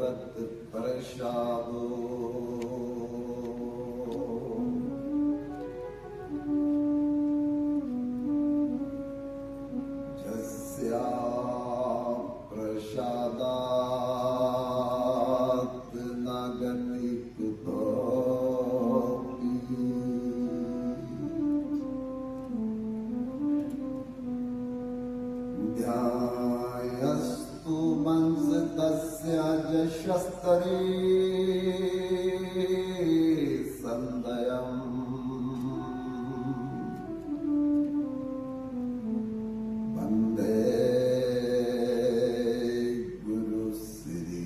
मूरत प्रसादो जस्या प्रसादात् न गति कुतोऽपि ध्यायस्तु मंस तस्य यशस्तरे संदयम् वन्दे गुरुश्री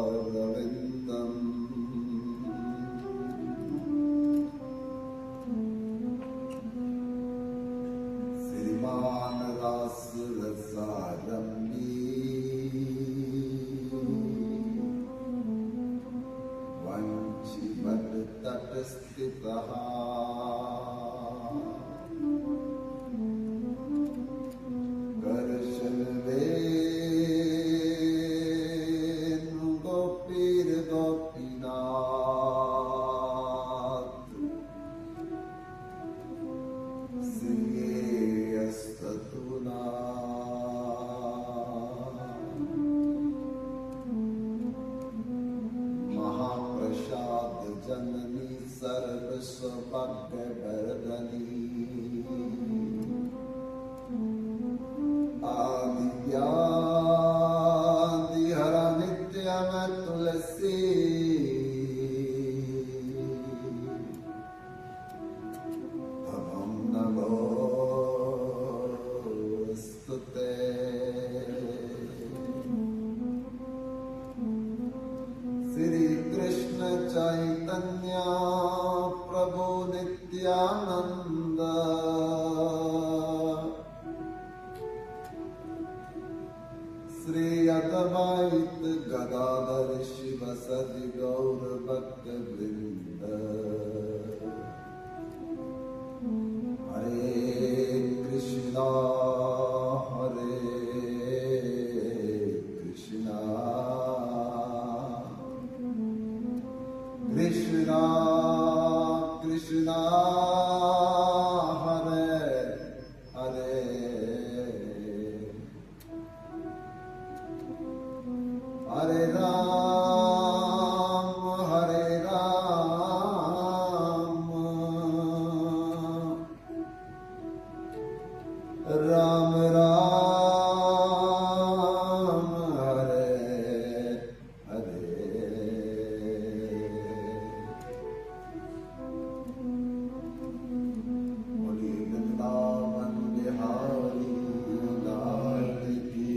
चरणारविन्दम् श्रीमान रासरसारम्भी वंचिवट तटस्थितः कर्षणवेणु गोपीर्गोपीनाथ श्रियेयस्ततु महाप्रसाद जननी सर्वसौभाग्यवर्धनी आदिव्याधिहर नित्यम तुलसी तवं नमोस्तुते। श्री कृष्ण चैतन्य प्रभु नित्यानंद श्री अद्वैत गदाधर शिव सदि गौर भक्त वृंद हरे कृष्णा कृष्णा कृष्णा हरे हरे हरे राम राम राम हरे हरे। बोलिए वृंदावन बिहारी लाल की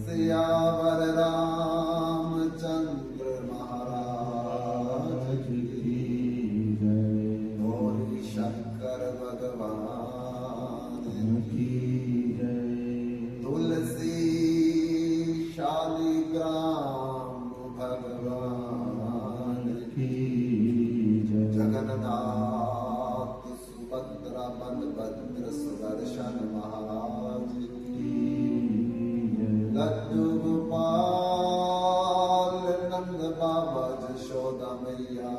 सियावर रामचंद्र महाराज की गौरी शंकर भगवान की तुलसी शालिग्राम भगवान की जगन्नाथ सुभद्रा बलभद्र सुदर्शन महाराज की लड्डू गोपाल नंद बाबा जशोदा मैया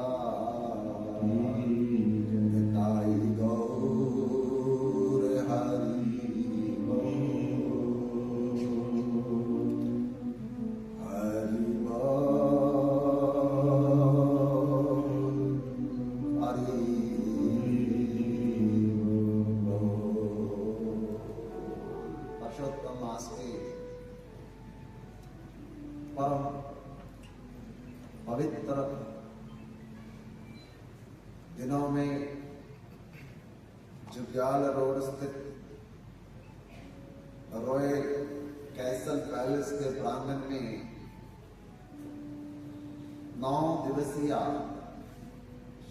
निताई गौर हरि हरि पुरुषोत्तम मास के परम पवित्र दिनों में जुग्याल रोड स्थित रॉयल कैसल पैलेस के प्रांगण में 9 दिवसीय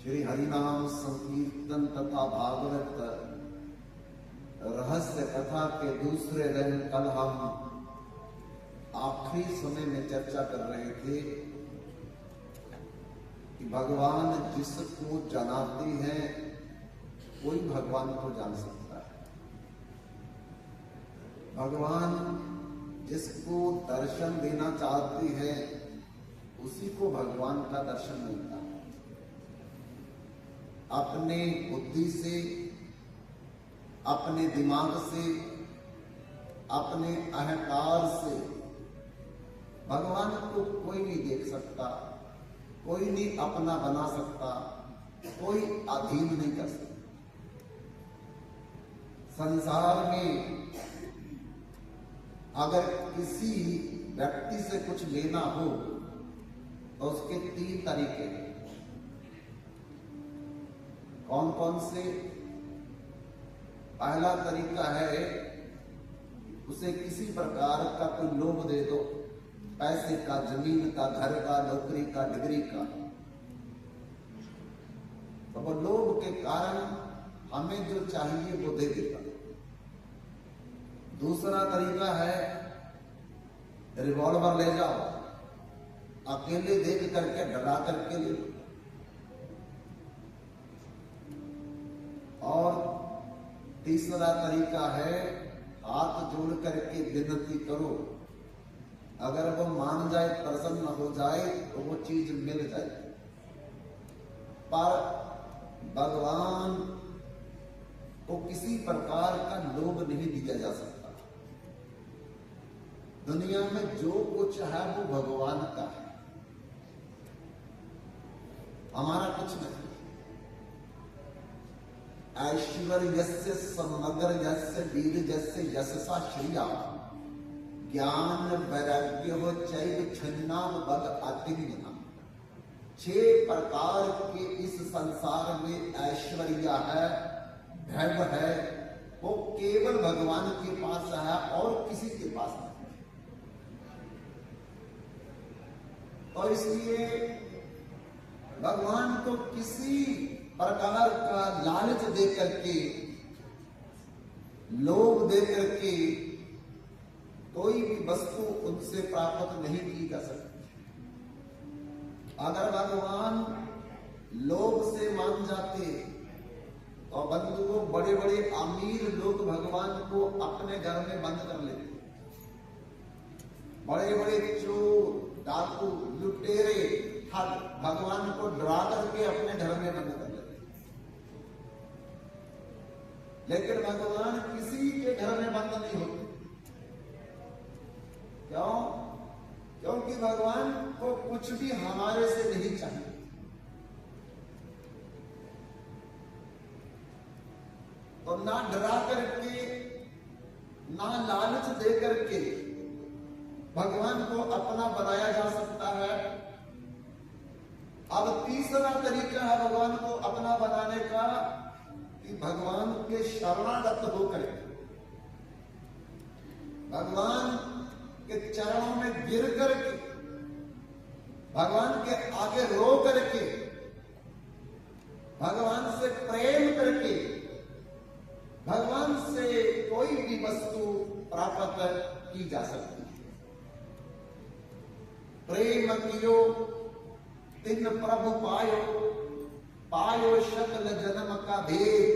श्री हरिनाम संकीर्तन तथा भागवत रहस्य कथा के दूसरे दिन कल हम आखिरी समय में चर्चा कर रहे थे कि भगवान जिसको जनाते हैं कोई भगवान को जान सकता है। भगवान जिसको दर्शन देना चाहते हैं उसी को भगवान का दर्शन मिलता है। अपने बुद्धि से, अपने दिमाग से, अपने अहंकार से भगवान को कोई नहीं देख सकता, कोई नहीं अपना बना सकता, कोई अधीन नहीं कर सकता। संसार में अगर किसी व्यक्ति से कुछ लेना हो तो उसके 3 तरीके हैं। कौन कौन से? पहला तरीका है उसे किसी प्रकार का कोई लोभ दे दो, पैसे का, जमीन का, घर का, नौकरी का, डिग्री का, तो वो लोभ के कारण हमें जो चाहिए वो दे देगा। दूसरा तरीका है रिवॉल्वर ले जाओ, अकेले देख करके डरा करके ले लो। और तीसरा तरीका है हाथ जोड़ करके विनती करो, अगर वो मान जाए, प्रसन्न हो जाए तो वो चीज मिल जाए। पर भगवान को किसी प्रकार का लोभ नहीं दिया जा सकता। दुनिया में जो कुछ है वो भगवान का है, हमारा कुछ नहीं। ऐश्वर्यस्य समग्रयस्य वीर्यस्य यशसा श्रिया ज्ञान वैराग्यो चैव छिन्नाम बद अतिन्ना। 6 प्रकार के इस संसार में ऐश्वर्य है, धैर्य है, वो केवल भगवान के पास है और किसी के पास नहीं। तो इसलिए भगवान को किसी प्रकार का लालच दे करके, लोभ दे करके कोई भी वस्तु उनसे प्राप्त नहीं की जा सकती। अगर भगवान लोभ से मान जाते तो बंधुओं, बड़े बड़े अमीर लोग भगवान को अपने घर में बंद कर लेते। बड़े बड़े चोर, डाकू, लुटेरे, ठग भगवान को डरा करके अपने घर में बंद कर लेते। लेकिन भगवान किसी के घर में बंद नहीं होते। क्यों? क्योंकि भगवान को कुछ भी हमारे से नहीं चाहिए। तो ना डरा करके, ना लालच दे करके भगवान को अपना बनाया जा सकता है। अब तीसरा तरीका है भगवान को अपना बनाने का कि भगवान के शरणागत होकर, भगवान के चरणों में गिर करके, भगवान के आगे रो करके, भगवान से प्रेम करके भगवान से कोई भी वस्तु प्राप्त की जा सकती है। प्रेम कियो तिन प्रभु पायो, पायो सकल जन्म का भेद।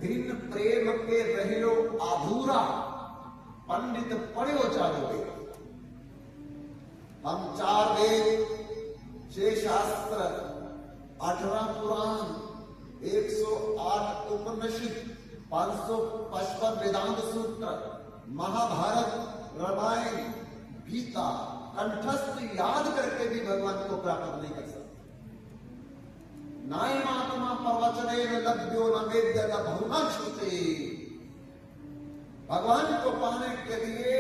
भिन्न प्रेम के रहियो अधूरा, पंडित पढ़ो चारो वेद। हम 4 वेद, 6 शास्त्र, 18 पुराण, 108 उपनिषद, 555 वेदांत सूत्र, महाभारत, रामायण, गीता कंठस्थ याद करके भी भगवान को प्राप्त नहीं कर सकते। नायमात्मा प्रवचनेन लभ्यो न वेद्य न बहुना छूते। भगवान को पाने के लिए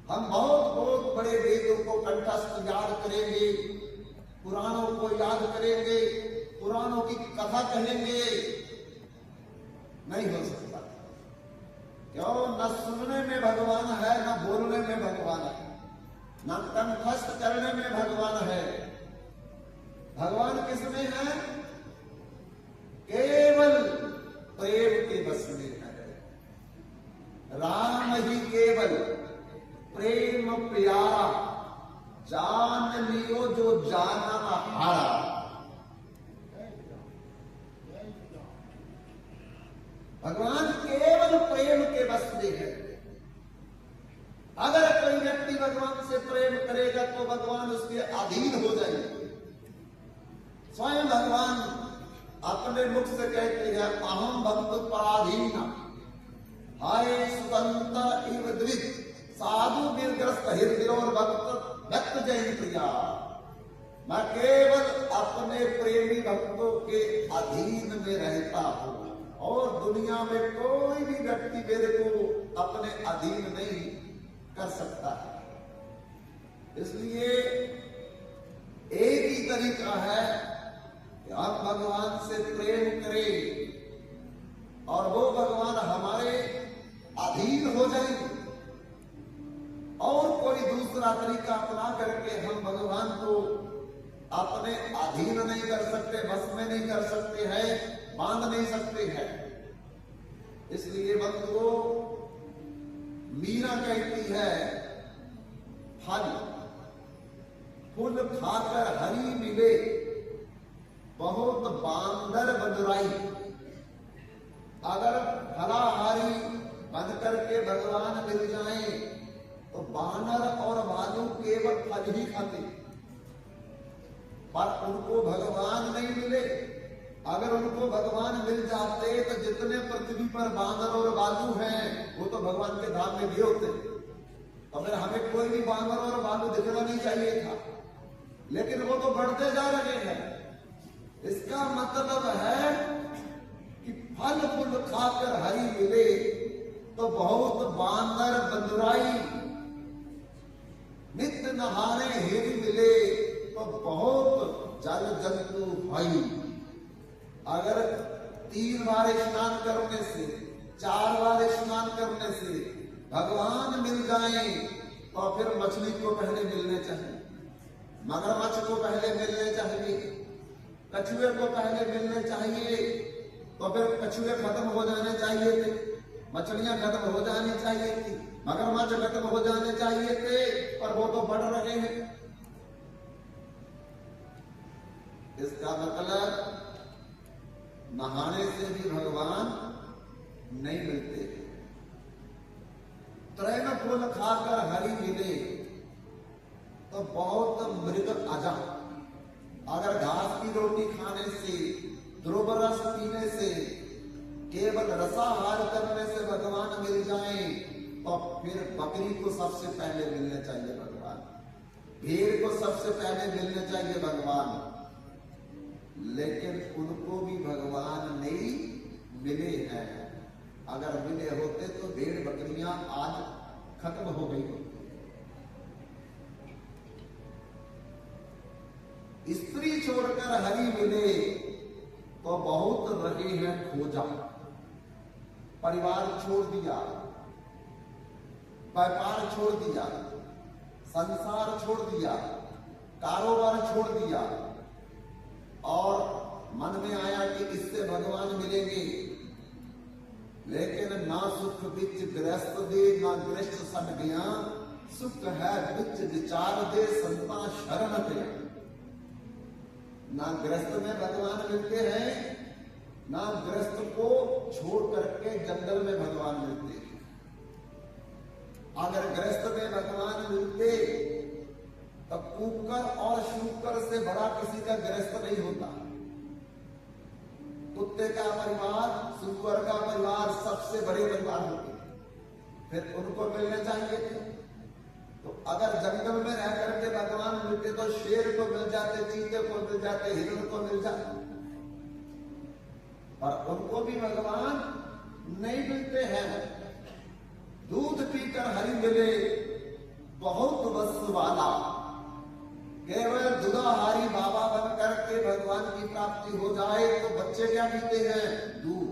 हम बहुत बहुत बड़े वेदों को कंठस्थ याद करेंगे, पुराणों को याद करेंगे, पुराणों की कथा कहेंगे, नहीं हो सकता। क्यों? न सुनने में भगवान है, न बोलने में भगवान है, न कंठस्थ करने में भगवान है। भगवान किसमें है? केवल प्रेम के बस में है। राम ही केवल प्रेम प्यारा, जान लियो जो जाना सहारा। भगवान केवल प्रेम के बसते हैं। अगर कोई व्यक्ति भगवान से प्रेम करेगा तो भगवान उसके अधीन हो जाएंगे। स्वयं भगवान अपने मुख से कहते हैं, अहम भक्त पराधीन हाय स्वतंत्र इव द्विज साधु निर्ग्रस्त हृदय और भक्त भक्त जैन प्रिया। मैं केवल अपने प्रेमी भक्तों के अधीन में रहता हूं और दुनिया में कोई भी व्यक्ति मेरे को अपने अधीन नहीं कर सकता है। इसलिए एक ही तरीका है कि हम भगवान से प्रेम करें और वो भगवान हमारे अधीन हो जाएंगे। और कोई दूसरा तरीका अपना करके हम भगवान को अपने अधीन नहीं कर सकते, बस में नहीं कर सकते हैं, बांध नहीं सकते हैं। इसलिए बंधुओं, मीरा कहती है, फल फूल खाकर हरी मिले बहुत बांदर बंदुराई। अगर फलाहारी बन करके भगवान मिल जाए तो बानर और भालू केवल फल ही खाते, पर उनको भगवान नहीं मिले। अगर उनको भगवान मिल जाते तो जितने पृथ्वी पर बानर और भालू हैं वो तो भगवान के धाम में भी होते। तो फिर हमें कोई भी बानर और भालू दिखना नहीं चाहिए था, लेकिन वो तो बढ़ते जा रहे हैं। इसका मतलब है कि फल फूल खाकर हरी मिले तो बहुत बांदर बंदुराई, नित्य नहाने हिरी मिले तो बहुत जल जंतु भाई। अगर 3 बार स्नान करने से, 4 बार स्नान करने से भगवान मिल जाए तो फिर मछली को पहले मिलने चाहिए, मगरमच्छ को पहले मिलने चाहिए, कछुए को पहले मिलने चाहिए। तो फिर कछुए खत्म हो जाने चाहिए थे, मछलियां खत्म हो जानी चाहिए थी, मगरमच्छ खत्म हो जाने चाहिए थे, पर वो तो बढ़ रहे हैं। इसका मतलब नहाने से भी भगवान नहीं मिलते। त्रैन फूल खाकर हरी मिले तो बहुत मृग अजा। अगर घास की रोटी खाने से, ध्रुव रस पीने से, केवल रसाहार करने से भगवान मिल जाए तो फिर बकरी को सबसे पहले मिलने चाहिए भगवान, भेड़ को सबसे पहले मिलने चाहिए भगवान। लेकिन उनको भी भगवान नहीं मिले हैं। अगर मिले होते तो भेड़ बकरियां आज खत्म हो गई होती। स्त्री छोड़कर हरि मिले तो बहुत रहे हैं खोजा। परिवार छोड़ दिया, व्यापार छोड़ दिया, संसार छोड़ दिया, कारोबार छोड़ दिया और मन में आया कि इससे भगवान मिलेंगे। लेकिन ना सुख बिच गृहस्थ दे, ना गृहस्थ सट गया, सुख है बिच विचार दे, संता शरण दे। ना गृहस्थ में भगवान मिलते हैं, ना गृहस्थ को छोड़ करके जंगल में भगवान मिलते हैं। अगर गृहस्थ में भगवान मिलते तो कुकर और शूकर से बड़ा किसी का गृहस्थ नहीं होता। कुत्ते का परिवार, सुअर का परिवार सबसे बड़े परिवार होते, फिर उनको मिलने चाहिए थे। तो अगर जंगल में रह करके भगवान मिलते तो शेर को मिल जाते, चीते को मिल जाते, हिरण को मिल जाते, पर उनको भी भगवान नहीं मिलते हैं। दूध पीकर हरि मिले बहुत वस्त वाला। केवल दुधाहारी बाबा बन करके भगवान की प्राप्ति हो जाए तो बच्चे क्या पीते हैं? दूध।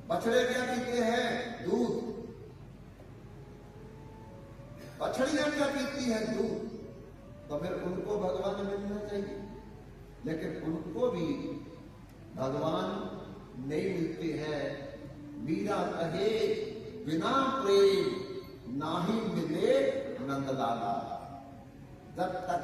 बछड़े क्या पीते हैं? दूध। बछड़ियां क्या पीती हैं? दूध। तो फिर उनको भगवान मिलना चाहिए, लेकिन उनको भी भगवान नहीं मिलते हैं। मीरा कहे बिना प्रेम नाही मिले नंदलाला। जब तक